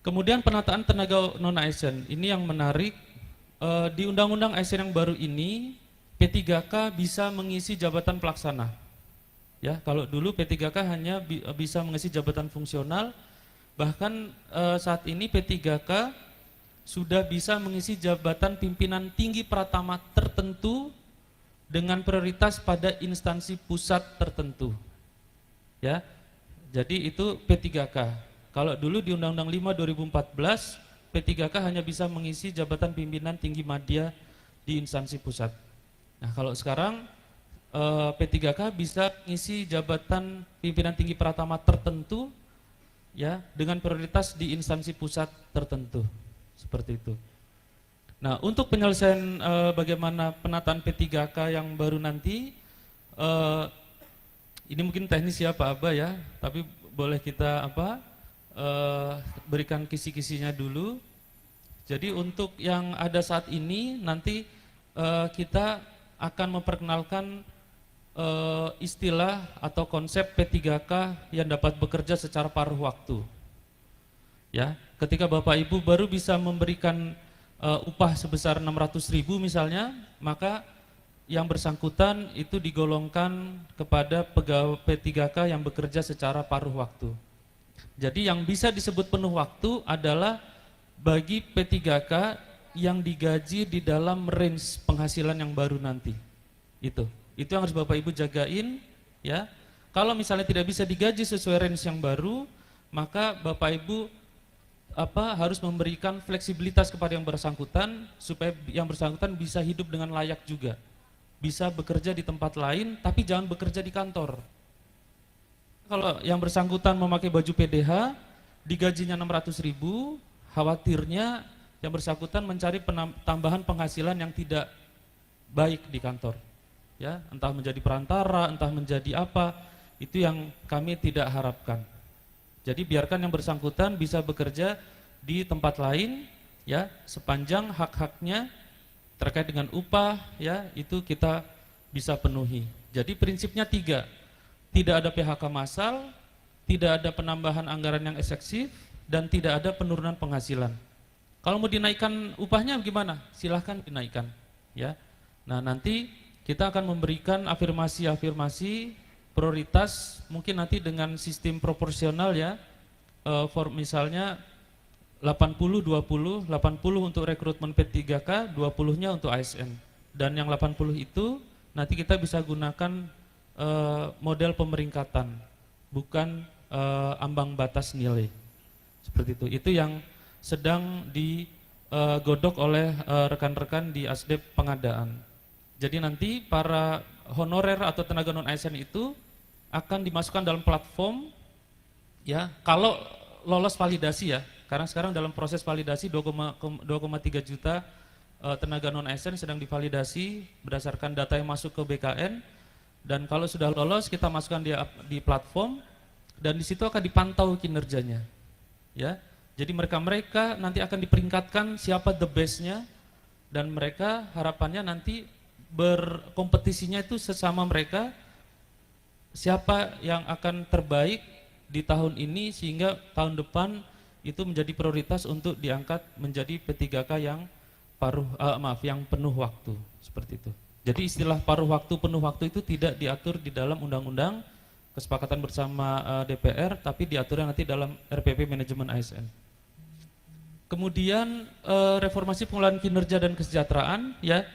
Kemudian penataan tenaga non-ASN, ini yang menarik. Di Undang-Undang ASN yang baru ini, P3K bisa mengisi jabatan pelaksana. Ya, kalau dulu P3K hanya bisa mengisi jabatan fungsional, bahkan saat ini P3K sudah bisa mengisi jabatan pimpinan tinggi pratama tertentu dengan prioritas pada instansi pusat tertentu. Ya, jadi itu P3K. Kalau dulu di Undang-Undang 5 2014, P3K hanya bisa mengisi jabatan pimpinan tinggi madya di instansi pusat. Nah, kalau sekarang P3K bisa mengisi jabatan pimpinan tinggi pratama tertentu ya dengan prioritas di instansi pusat tertentu. Seperti itu. Nah, untuk penyelesaian bagaimana penataan P3K yang baru nanti, ini mungkin teknis ya Pak Aba ya, tapi boleh kita berikan kisi-kisinya dulu. Jadi untuk yang ada saat ini nanti kita akan memperkenalkan istilah atau konsep P3K yang dapat bekerja secara paruh waktu. Ya, ketika Bapak Ibu baru bisa memberikan upah sebesar 600.000 misalnya, maka yang bersangkutan itu digolongkan kepada pegawai P3K yang bekerja secara paruh waktu. Jadi yang bisa disebut penuh waktu adalah bagi P3K yang digaji di dalam range penghasilan yang baru nanti. Itu yang harus Bapak Ibu jagain ya. Kalau misalnya tidak bisa digaji sesuai range yang baru, maka Bapak Ibu harus memberikan fleksibilitas kepada yang bersangkutan supaya yang bersangkutan bisa hidup dengan layak juga. Bisa bekerja di tempat lain tapi jangan bekerja di kantor. Kalau yang bersangkutan memakai baju PDH, digajinya 600.000, khawatirnya yang bersangkutan mencari tambahan penghasilan yang tidak baik di kantor. Ya, entah menjadi perantara, entah menjadi apa, itu yang kami tidak harapkan. Jadi biarkan yang bersangkutan bisa bekerja di tempat lain, ya, sepanjang hak-haknya terkait dengan upah, ya, itu kita bisa penuhi. Jadi prinsipnya 3, tidak ada PHK massal, tidak ada penambahan anggaran yang eksesif, dan tidak ada penurunan penghasilan. Kalau mau dinaikkan upahnya gimana? Silahkan dinaikkan. Ya. Nah nanti kita akan memberikan afirmasi-afirmasi prioritas mungkin nanti dengan sistem proporsional ya, misalnya 80-20, 80 untuk rekrutmen P3K, 20-nya untuk ASN. Dan yang 80 itu nanti kita bisa gunakan model pemeringkatan, bukan ambang batas nilai. Seperti itu. Itu yang sedang digodok oleh rekan-rekan di Asdep Pengadaan. Jadi nanti para honorer atau tenaga non ASN itu akan dimasukkan dalam platform ya, kalau lolos validasi ya, karena sekarang dalam proses validasi 2,3 juta tenaga non ASN sedang divalidasi berdasarkan data yang masuk ke BKN, dan kalau sudah lolos kita masukkan di platform dan di situ akan dipantau kinerjanya ya. Jadi mereka nanti akan diperingkatkan siapa the best-nya, dan mereka harapannya nanti berkompetisinya itu sesama mereka siapa yang akan terbaik di tahun ini sehingga tahun depan itu menjadi prioritas untuk diangkat menjadi P3K yang yang penuh waktu, seperti itu. Jadi istilah paruh waktu, penuh waktu itu tidak diatur di dalam undang-undang kesepakatan bersama DPR, tapi diaturnya nanti dalam RPP manajemen ASN. Kemudian reformasi pengelolaan kinerja dan kesejahteraan ya.